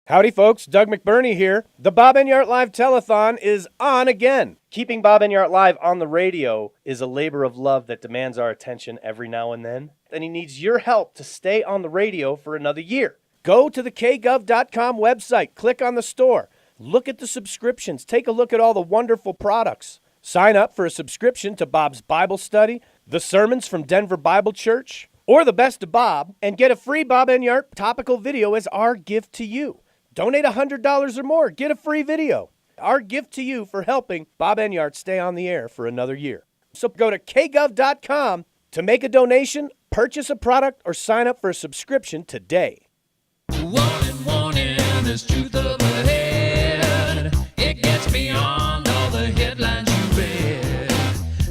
Howdy, folks. Doug McBurney here. The Bob Enyart Live Telethon is on again. Keeping Bob Enyart Live on the radio is a labor of love that demands our attention every now and then, and he needs your help to stay on the radio for another year. Go to the kgov.com website, click on the store, look at the subscriptions, take a look at all the wonderful products. Sign up for a subscription to Bob's Bible Study, the sermons from Denver Bible Church, or the Best of Bob, and get a free Bob Enyart topical video as our gift to you. Donate $100 or more, get a free video. Our gift to you for helping Bob Enyart stay on the air for another year. So go to kgov.com to make a donation, purchase a product, or sign up for a subscription today. Warning, there's truth up ahead. It gets beyond all the headlines you read.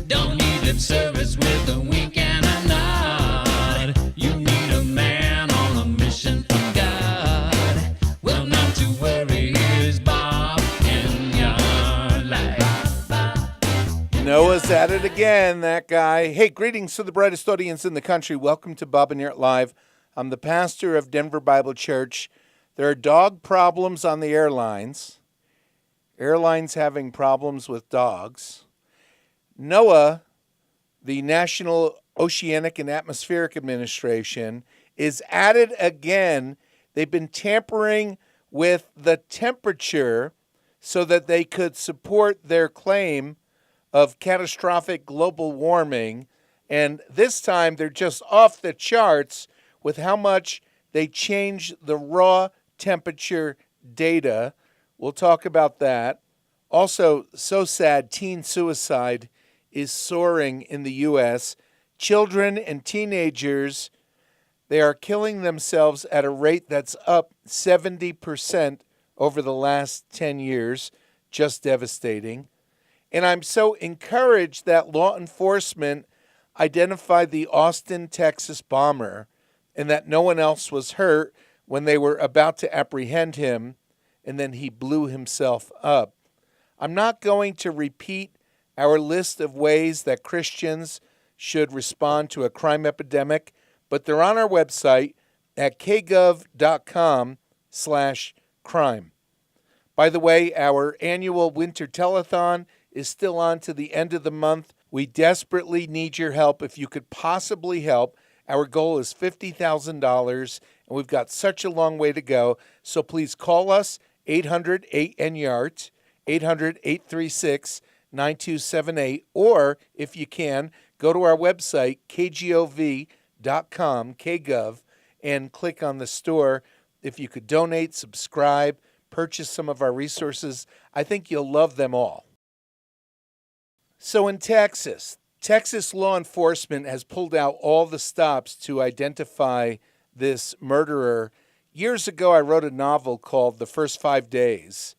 Don't need lip service with a wink and a nod. You need a man on a mission from God. Well, not to worry, here's Bob Enyart Live. Noah's at it again, that guy. Hey, greetings to the brightest audience in the country. Welcome to Bob Enyart Live. I'm the pastor of Denver Bible Church. There are dog problems on the airlines. Airlines having problems with dogs. NOAA, the National Oceanic and Atmospheric Administration, is at it again. They've been tampering with the temperature so that they could support their claim of catastrophic global warming. And this time they're just off the charts with how much they change the raw temperature data. We'll talk about that. Also, so sad, teen suicide is soaring in the U.S. Children and teenagers, they are killing themselves at a rate that's up 70% over the last 10 years. Just devastating. And I'm so encouraged that law enforcement identified the Austin, Texas bomber and that no one else was hurt when they were about to apprehend him, and then he blew himself up. I'm not going to repeat our list of ways that Christians should respond to a crime epidemic, but they're on our website at kgov.com/crime. By the way, our annual winter telethon is still on to the end of the month. We desperately need your help if you could possibly help. Our goal is $50,000, and we've got such a long way to go. So please call us, 800-8-ENYART, 800-836-9278, or if you can, go to our website, kgov.com, kgov, and click on the store. If you could donate, subscribe, purchase some of our resources, I think you'll love them all. So in Texas law enforcement has pulled out all the stops to identify this murderer. Years ago, I wrote a novel called The First 5 Days,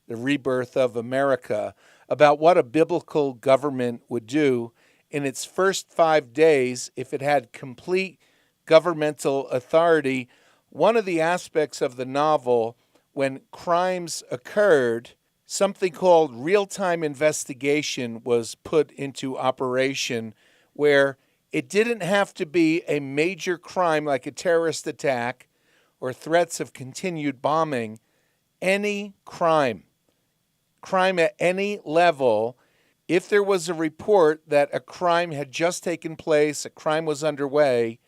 The Rebirth of America, about what a biblical government would do in its first 5 days if it had complete governmental authority. One of the aspects of the novel, when crimes occurred, something called real-time investigation was put into operation where it didn't have to be a major crime like a terrorist attack or threats of continued bombing. Any crime at any level, if there was a report that a crime had just taken place, a crime was underway,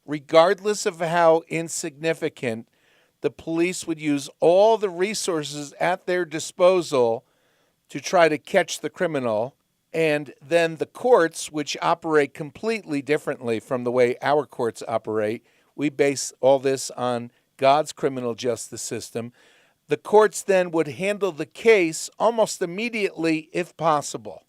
regardless of how insignificant, the police would use all the resources at their disposal to try to catch the criminal. And then the courts, which operate completely differently from the way our courts operate, we base all this on God's criminal justice system. The courts then would handle the case almost immediately if possible,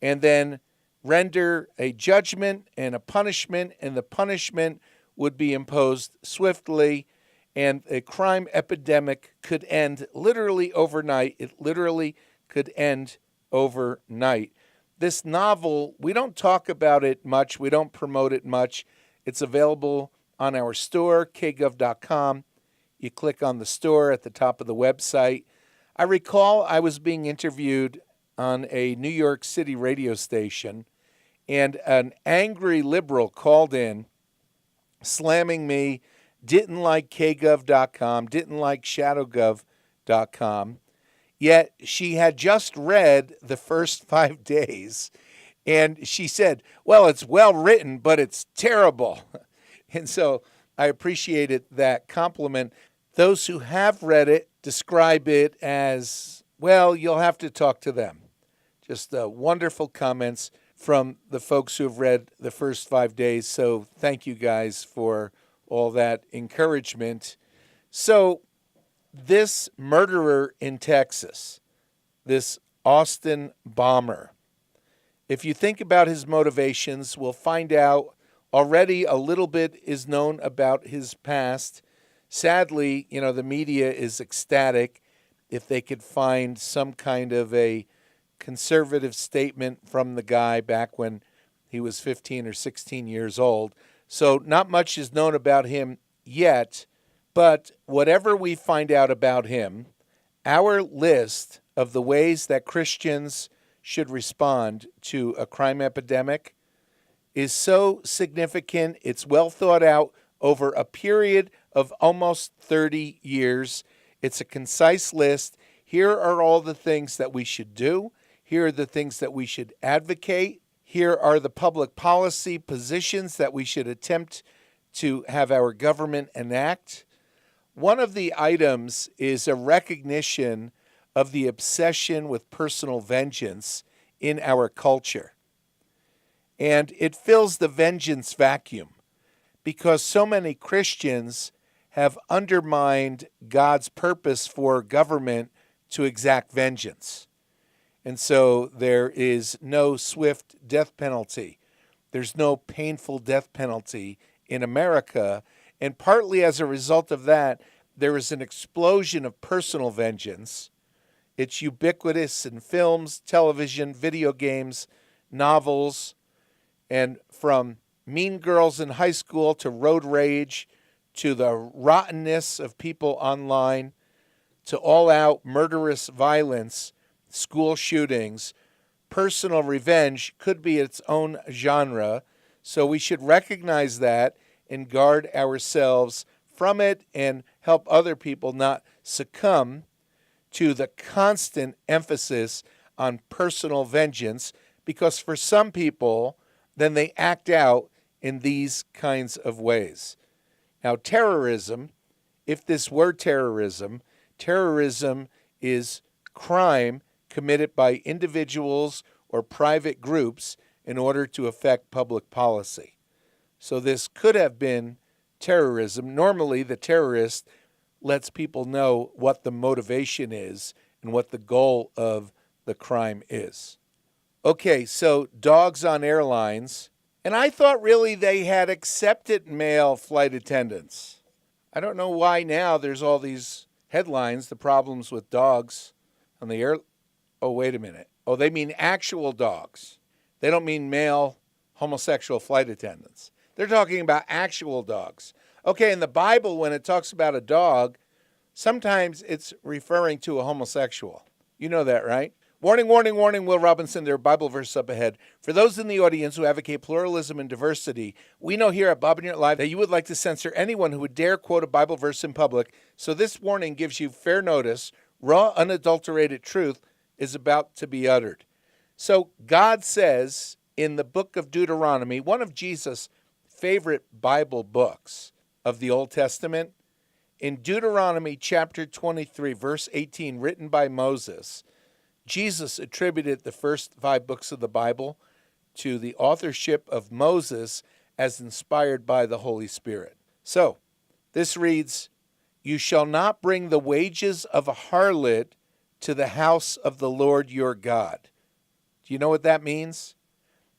and then render a judgment and a punishment, and the punishment would be imposed swiftly. And a crime epidemic could end literally overnight. It literally could end overnight. This novel, we don't talk about it much. We don't promote it much. It's available on our store, kgov.com. You click on the store at the top of the website. I recall I was being interviewed on a New York City radio station, and an angry liberal called in, slamming me, didn't like kgov.com, didn't like shadowgov.com, yet she had just read the first 5 days, and she said, well, it's well written, but it's terrible. And so I appreciated that compliment. Those who have read it describe it as, well, you'll have to talk to them. Just wonderful comments from the folks who have read the first 5 days. So thank you guys for all that encouragement. So this murderer in Texas, this Austin bomber, if you think about his motivations, we'll find out already a little bit is known about his past. Sadly, the media is ecstatic if they could find some kind of a conservative statement from the guy back when he was 15 or 16 years old. So not much is known about him yet, but whatever we find out about him, our list of the ways that Christians should respond to a crime epidemic is so significant. It's well thought out over a period of almost 30 years. It's a concise list. Here are all the things that we should do. Here are the things that we should advocate. Here are the public policy positions that we should attempt to have our government enact. One of the items is a recognition of the obsession with personal vengeance in our culture. And it fills the vengeance vacuum because so many Christians have undermined God's purpose for government to exact vengeance. And so there is no swift death penalty. There's no painful death penalty in America. And partly as a result of that, there is an explosion of personal vengeance. It's ubiquitous in films, television, video games, novels, and from Mean Girls in high school to road rage to the rottenness of people online to all-out murderous violence, school shootings, personal revenge could be its own genre. So we should recognize that and guard ourselves from it and help other people not succumb to the constant emphasis on personal vengeance, because for some people, then they act out in these kinds of ways. Now, terrorism, if this were terrorism, terrorism is crime committed by individuals or private groups in order to affect public policy. So this could have been terrorism. Normally, the terrorist lets people know what the motivation is and what the goal of the crime is. Okay, so dogs on airlines. And I thought really they had accepted male flight attendants. I don't know why now there's all these headlines, the problems with dogs on the air. Oh, wait a minute. Oh, they mean actual dogs. They don't mean male homosexual flight attendants. They're talking about actual dogs. Okay, in the Bible, when it talks about a dog, sometimes it's referring to a homosexual. You know that, right? Warning, warning, warning, Will Robinson, there are Bible verses up ahead. For those in the audience who advocate pluralism and diversity, we know here at Bob and Yurt Live that you would like to censor anyone who would dare quote a Bible verse in public. So this warning gives you fair notice. Raw, unadulterated truth is about to be uttered. So God says in the book of Deuteronomy, one of Jesus' favorite Bible books of the Old Testament, in Deuteronomy chapter 23, verse 18, written by Moses, Jesus attributed the first 5 books of the Bible to the authorship of Moses as inspired by the Holy Spirit. So, this reads, "You shall not bring the wages of a harlot to the house of the Lord your God." Do you know what that means?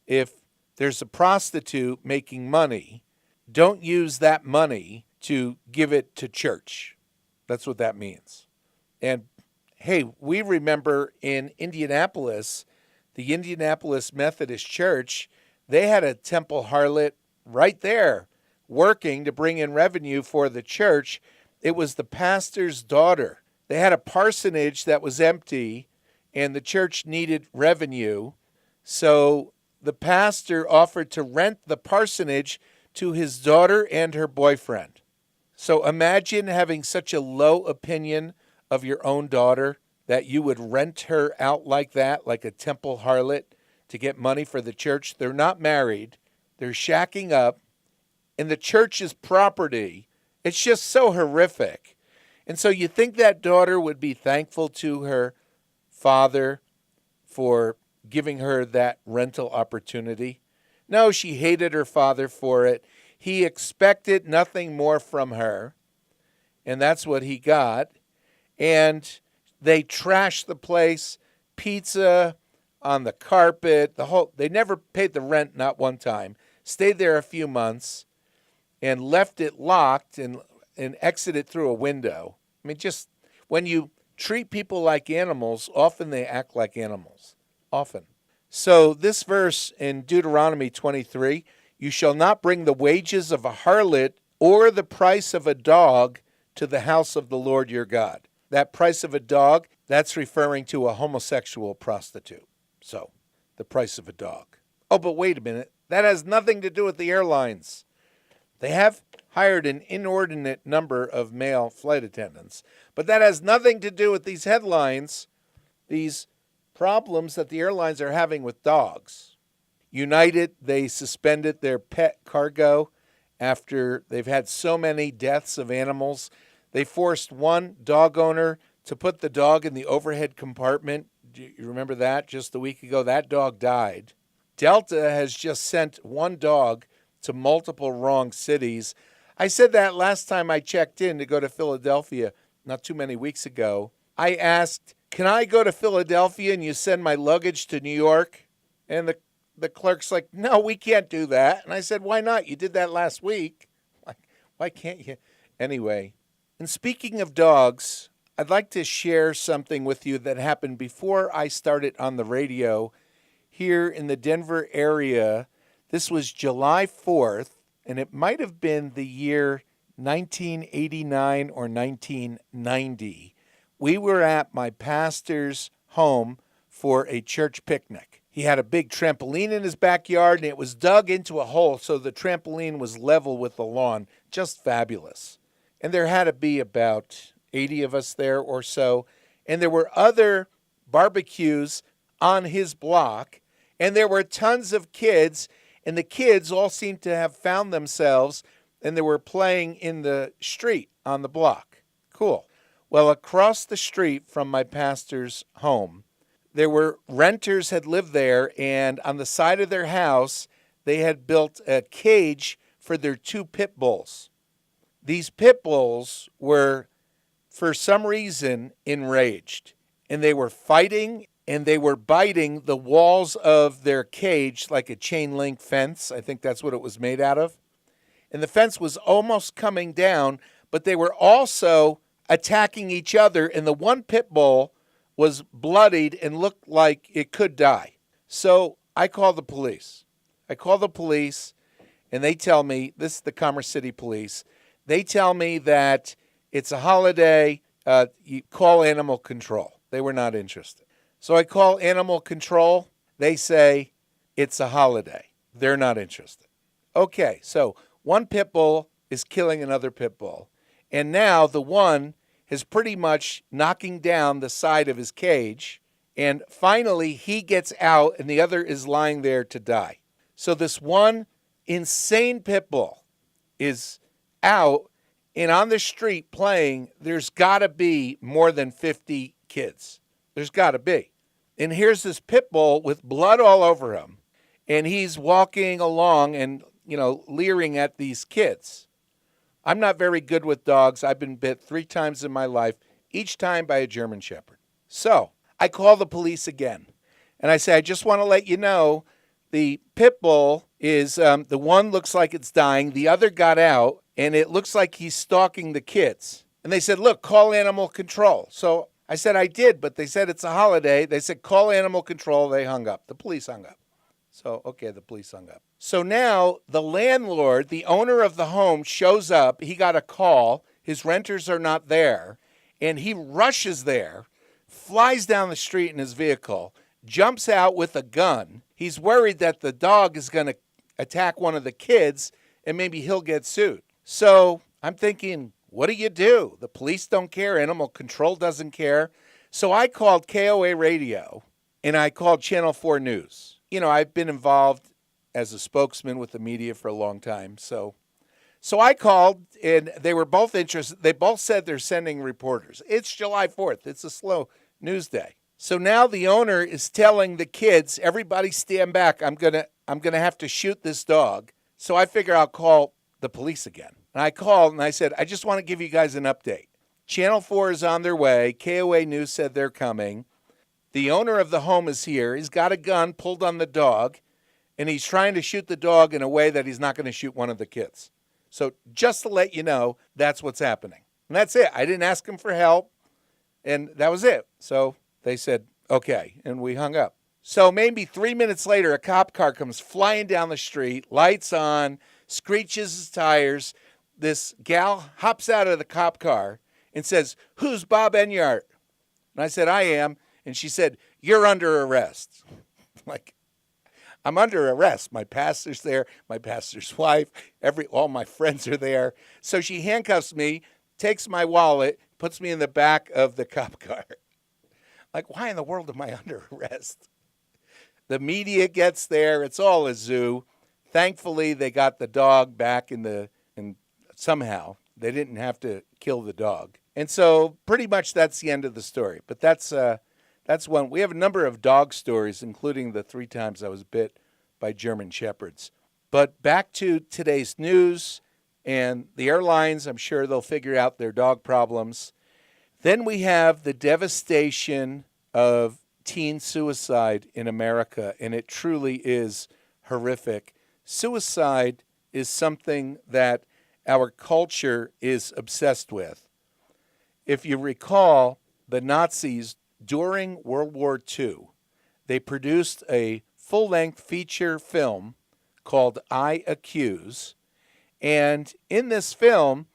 If there's a prostitute making money, don't use that money to give it to church. That's what that means. And hey, we remember in Indianapolis, the Indianapolis Methodist Church, they had a temple harlot right there working to bring in revenue for the church. It was the pastor's daughter. They had a parsonage that was empty, and the church needed revenue. So the pastor offered to rent the parsonage to his daughter and her boyfriend. So imagine having such a low opinion of your own daughter that you would rent her out like that, like a temple harlot, to get money for the church. They're not married. They're shacking up in the church's property. It's just so horrific. And so you think that daughter would be thankful to her father for giving her that rental opportunity? No, she hated her father for it. He expected nothing more from her, and that's what he got. And they trashed the place, pizza on the carpet, they never paid the rent, not one time. Stayed there a few months and left it locked and exited through a window. I mean, just when you treat people like animals, often they act like animals. Often. So this verse in Deuteronomy 23, you shall not bring the wages of a harlot or the price of a dog to the house of the Lord your God. That price of a dog, that's referring to a homosexual prostitute. So, the price of a dog. Oh, but wait a minute. That has nothing to do with the airlines. They have hired an inordinate number of male flight attendants, but that has nothing to do with these headlines, these problems that the airlines are having with dogs. United, they suspended their pet cargo after they've had so many deaths of animals. They forced one dog owner to put the dog in the overhead compartment. Do you remember that? Just a week ago, that dog died. Delta has just sent one dog to multiple wrong cities. I said that last time I checked in to go to Philadelphia, not too many weeks ago. I asked, can I go to Philadelphia and you send my luggage to New York? And the clerk's like, no, we can't do that. And I said, why not? You did that last week. Like, why can't you? Anyway, and speaking of dogs, I'd like to share something with you that happened before I started on the radio here in the Denver area. This was July 4th, and it might have been the year 1989 or 1990. We were at my pastor's home for a church picnic. He had a big trampoline in his backyard, and it was dug into a hole, so the trampoline was level with the lawn. Just fabulous. And there had to be about 80 of us there or so. And there were other barbecues on his block. And there were tons of kids. And the kids all seemed to have found themselves. And they were playing in the street on the block. Cool. Well, across the street from my pastor's home, there were renters had lived there. And on the side of their house, they had built a cage for their 2 pit bulls. These pit bulls were, for some reason, enraged. And they were fighting and they were biting the walls of their cage like a chain link fence. I think that's what it was made out of. And the fence was almost coming down, but they were also attacking each other. And the one pit bull was bloodied and looked like it could die. So I call the police. And they tell me, this is the Commerce City Police, they tell me that it's a holiday, you call animal control. They were not interested. So I call animal control. They say it's a holiday. They're not interested. Okay, so one pit bull is killing another pit bull. And now the one is pretty much knocking down the side of his cage. And finally he gets out and the other is lying there to die. So this one insane pit bull is out and on the street playing. There's got to be more than 50 kids. There's got to be. And here's this pit bull with blood all over him. And he's walking along and, leering at these kids. I'm not very good with dogs. I've been bit 3 times in my life, each time by a German Shepherd. So I call the police again. And I say, I just want to let you know, the pit bull is, the one looks like it's dying. The other got out. And it looks like he's stalking the kids. And they said, look, call animal control. So I said, I did, but they said it's a holiday. They said, call animal control. They hung up. The police hung up. So, okay, the police hung up. So now the landlord, the owner of the home, shows up. He got a call. His renters are not there. And he rushes there, flies down the street in his vehicle, jumps out with a gun. He's worried that the dog is going to attack one of the kids and maybe he'll get sued. So I'm thinking, what do? The police don't care. Animal control doesn't care. So I called KOA Radio and I called Channel 4 News. You know, I've been involved as a spokesman with the media for a long time. So I called and they were both interested. They both said they're sending reporters. It's July 4th. It's a slow news day. So now the owner is telling the kids, everybody stand back. I'm going to have to shoot this dog. So I figure I'll call the police again. And I called and I said, I just want to give you guys an update. Channel 4 is on their way. KOA News said they're coming. The owner of the home is here. He's got a gun pulled on the dog, and he's trying to shoot the dog in a way that he's not going to shoot one of the kids. So just to let you know, that's what's happening. And that's it. I didn't ask him for help, and that was it. So they said, okay, and we hung up. So maybe 3 minutes later, a cop car comes flying down the street, lights on, screeches his tires. This gal hops out of the cop car and says, who's Bob Enyart? And I said, I am. And she said, you're under arrest. Like, I'm under arrest. My pastor's there, my pastor's wife, all my friends are there. So she handcuffs me, takes my wallet, puts me in the back of the cop car. Like, why in the world am I under arrest? The media gets there. It's all a zoo. Thankfully, they got the dog back and somehow they didn't have to kill the dog. And so pretty much that's the end of the story. But that's one. We have a number of dog stories, including the 3 times I was bit by German Shepherds. But back to today's news and the airlines. I'm sure they'll figure out their dog problems. Then we have the devastation of teen suicide in America, and it truly is horrific. Suicide is something that our culture is obsessed with. If you recall, the Nazis, during World War II, they produced a full-length feature film called I Accuse. And in this film,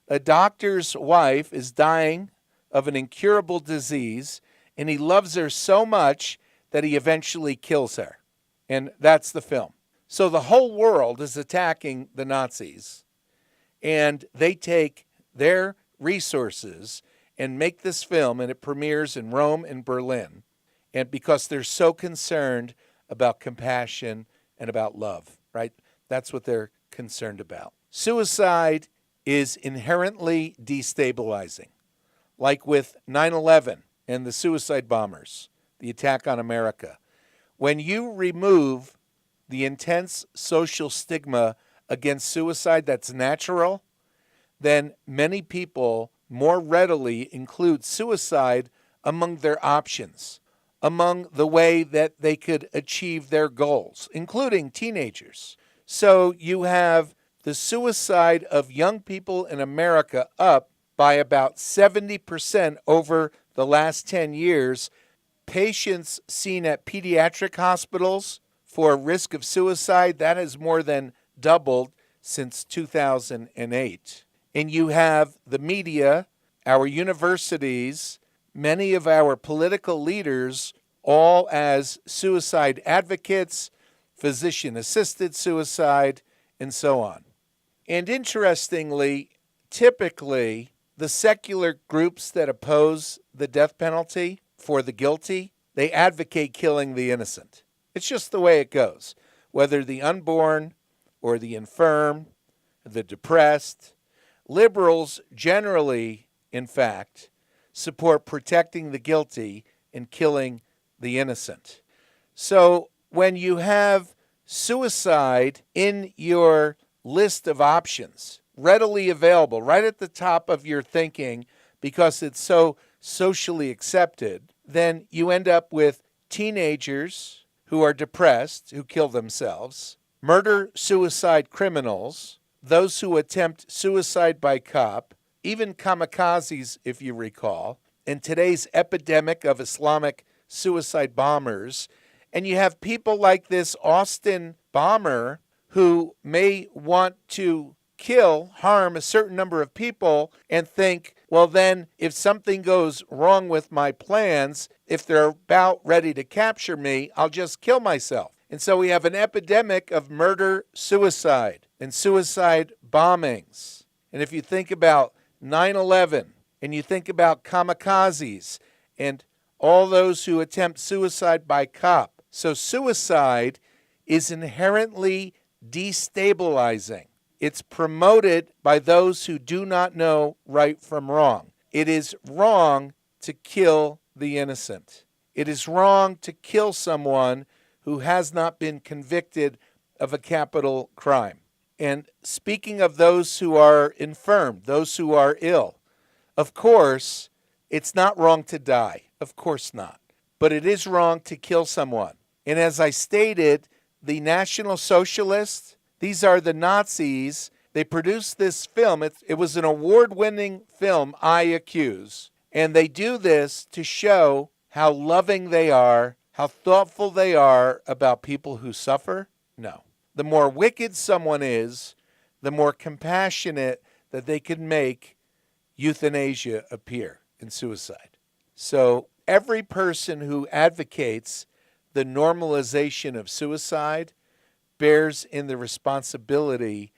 a doctor's wife is dying of an incurable disease, and he loves her so much that he eventually kills her. And that's the film. So the whole world is attacking the Nazis, and they take their resources and make this film, and it premieres in Rome and Berlin, and because they're so concerned about compassion and about love, right? That's what they're concerned about. Suicide is inherently destabilizing, like with 9/11 and the suicide bombers, the attack on America. When you remove the intense social stigma against suicide that's natural, then many people more readily include suicide among their options, among the way that they could achieve their goals, including teenagers. So you have the suicide of young people in America up by about 70% over the last 10 years. Patients seen at pediatric hospitals for risk of suicide, that has more than doubled since 2008. And you have the media, our universities, many of our political leaders, all as suicide advocates, physician-assisted suicide, and so on. And interestingly, typically, the secular groups that oppose the death penalty for the guilty, they advocate killing the innocent. It's just the way it goes. Whether the unborn or the infirm, the depressed, liberals generally, in fact, support protecting the guilty and killing the innocent. So when you have suicide in your list of options, readily available, right at the top of your thinking, because it's so socially accepted, then you end up with teenagers who are depressed, who kill themselves, murder-suicide criminals, those who attempt suicide by cop, even kamikazes, if you recall, and today's epidemic of Islamic suicide bombers. And you have people like this Austin bomber who may want to harm a certain number of people and think, well, then if something goes wrong with my plans, if they're about ready to capture me, I'll just kill myself. And so we have an epidemic of murder, suicide, and suicide bombings. And if you think about 9/11 and you think about kamikazes and all those who attempt suicide by cop. So suicide is inherently destabilizing. It's promoted by those who do not know right from wrong. It is wrong to kill the innocent. It is wrong to kill someone who has not been convicted of a capital crime. And speaking of those who are infirm, those who are ill, of course, it's not wrong to die. Of course not. But it is wrong to kill someone. And as I stated, the National Socialists, these are the Nazis. They produced this film. It was an award-winning film, I Accuse. And they do this to show how loving they are, how thoughtful they are about people who suffer. No. The more wicked someone is, the more compassionate that they can make euthanasia appear in suicide. So every person who advocates the normalization of suicide bears in the responsibility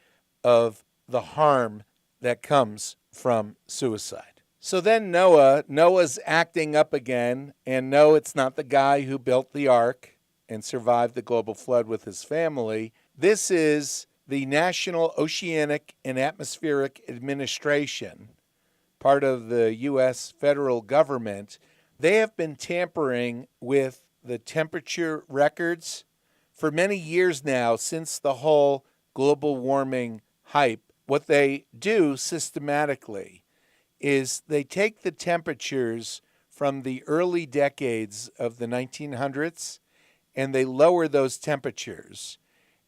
of the harm that comes from suicide. So then Noah's acting up again, and no, it's not the guy who built the ark and survived the global flood with his family. This is the National Oceanic and Atmospheric Administration, part of the U.S. federal government. They have been tampering with the temperature records for many years now, since the whole global warming hype. What they do systematically is they take the temperatures from the early decades of the 1900s and they lower those temperatures.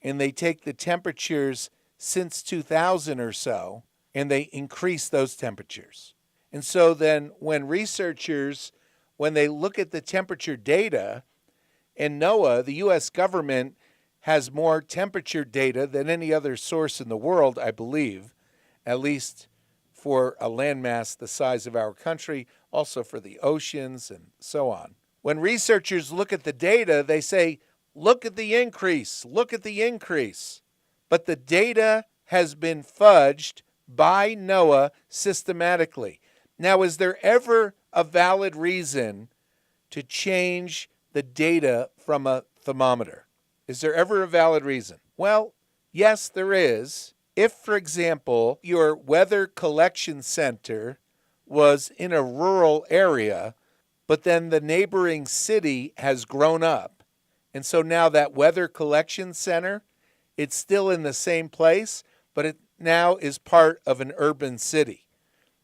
And they take the temperatures since 2000 or so and they increase those temperatures. And so then when researchers, when they look at the temperature data, and NOAA, the U.S. government, has more temperature data than any other source in the world, I believe, at least for a landmass the size of our country, also for the oceans and so on. When researchers look at the data, they say, look at the increase, look at the increase. But the data has been fudged by NOAA systematically. Now, is there ever a valid reason to change the data from a thermometer? Is there ever a valid reason? Well, yes, there is. If, for example, your weather collection center was in a rural area, but then the neighboring city has grown up, and so now that weather collection center, it's still in the same place, but it now is part of an urban city.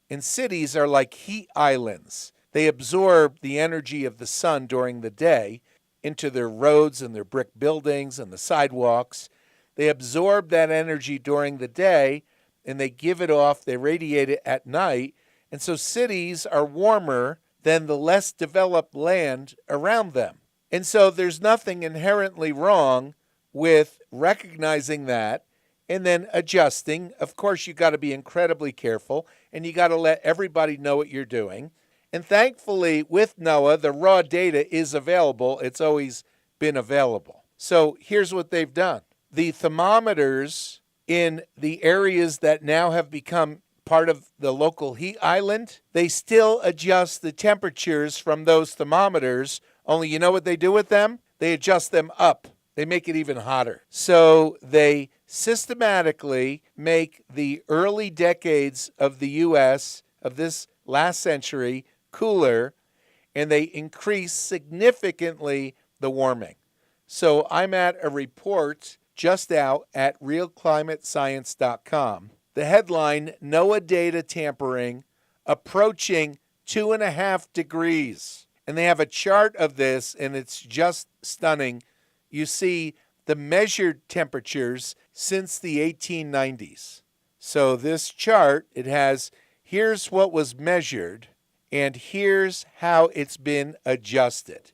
And cities are like heat islands. They absorb the energy of the sun during the day into their roads and their brick buildings and the sidewalks. They absorb that energy during the day and they give it off, they radiate it at night. And so cities are warmer than the less developed land around them. And so there's nothing inherently wrong with recognizing that and then adjusting. Of course, you got to be incredibly careful and you got to let everybody know what you're doing. And thankfully, with NOAA, the raw data is available. It's always been available. So here's what they've done. The thermometers in the areas that now have become part of the local heat island, they still adjust the temperatures from those thermometers, only you know what they do with them? They adjust them up. They make it even hotter. So they systematically make the early decades of the U.S. of this last century cooler, and they increase significantly the warming. So I'm at a report just out at realclimatescience.com. The headline, NOAA data tampering approaching 2.5 degrees. And they have a chart of this, and it's just stunning. You see the measured temperatures since the 1890s. So this chart, it has, here's what was measured, and here's how it's been adjusted.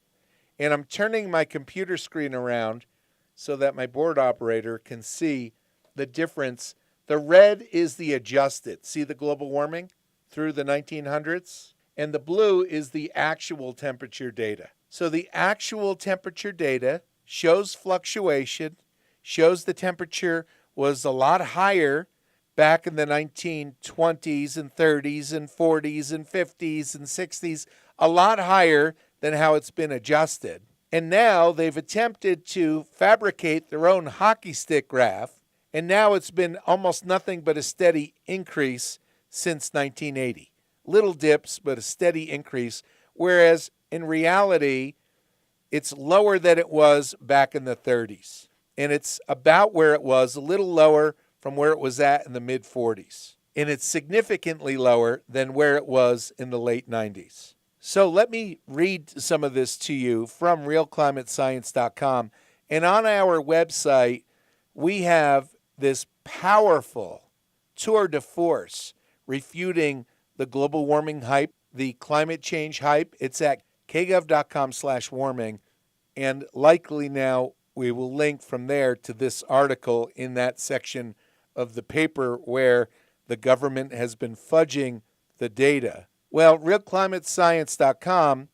And I'm turning my computer screen around so that my board operator can see the difference. The red is the adjusted. See the global warming through the 1900s? And the blue is the actual temperature data. So the actual temperature data shows fluctuation, shows the temperature was a lot higher back in the 1920s and 30s and 40s and 50s and 60s, a lot higher than how it's been adjusted. And now they've attempted to fabricate their own hockey stick graph, and now it's been almost nothing but a steady increase since 1980. Little dips, but a steady increase, whereas in reality, it's lower than it was back in the 30s. And it's about where it was, a little lower from where it was at in the mid-40s. And it's significantly lower than where it was in the late 90s. So let me read some of this to you from realclimatescience.com. And on our website, we have this powerful tour de force refuting the global warming hype, the climate change hype. It's at kgov.com/warming. And likely now we will link from there to this article in that section of the paper where the government has been fudging the data. Well, realclimatescience.com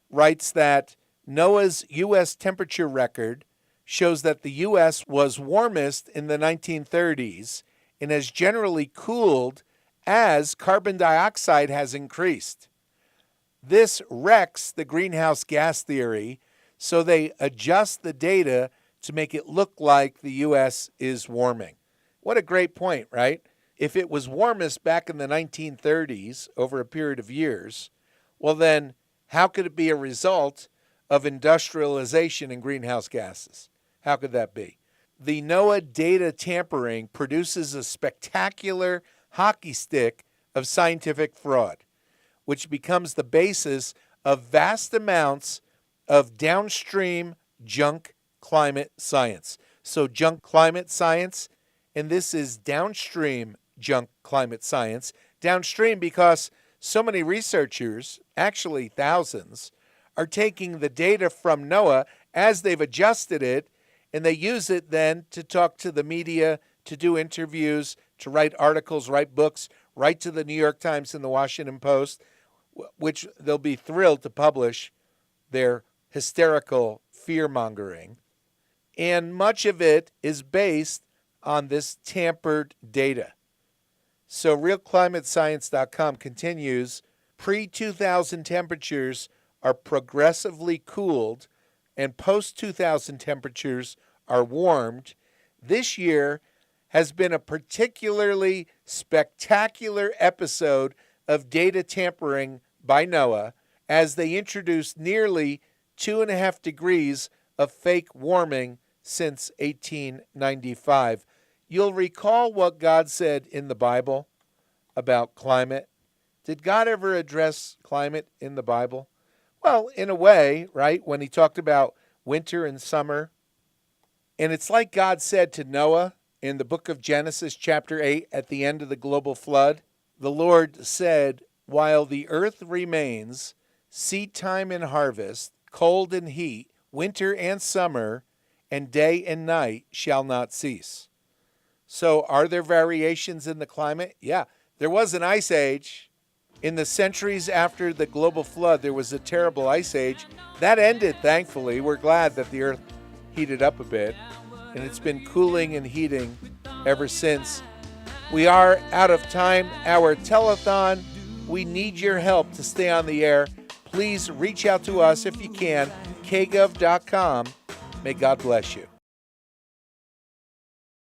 writes that NOAA's U.S. temperature record shows that the U.S. was warmest in the 1930s and has generally cooled as carbon dioxide has increased. This wrecks the greenhouse gas theory, so they adjust the data to make it look like the U.S. is warming. What a great point, right? If it was warmest back in the 1930s over a period of years, well then, how could it be a result of industrialization and greenhouse gases? How could that be? The NOAA data tampering produces a spectacular hockey stick of scientific fraud, which becomes the basis of vast amounts of downstream junk climate science. So junk climate science, and this is downstream junk climate science. Downstream because so many researchers, actually thousands, are taking the data from NOAA as they've adjusted it, and they use it then to talk to the media, to do interviews, to write articles, write books, write to the New York Times and the Washington Post, which they'll be thrilled to publish their hysterical fear-mongering. And much of it is based on this tampered data. So realclimatescience.com continues, pre-2000 temperatures are progressively cooled and post-2000 temperatures are warmed. This year has been a particularly spectacular episode of data tampering by NOAA as they introduced nearly 2.5 degrees of fake warming since 1895. You'll recall what God said in the Bible about climate. Did God ever address climate in the Bible? Well, in a way, right? When he talked about winter and summer. And it's like God said to Noah in the book of Genesis, chapter 8, at the end of the global flood. The Lord said, while the earth remains, seed time and harvest, cold and heat, winter and summer, and day and night shall not cease. So are there variations in the climate? Yeah, there was an ice age. In the centuries after the global flood, there was a terrible ice age. That ended, thankfully. We're glad that the earth heated up a bit, and it's been cooling and heating ever since. We are out of time. Our telethon, we need your help to stay on the air. Please reach out to us if you can, kgov.com. May God bless you.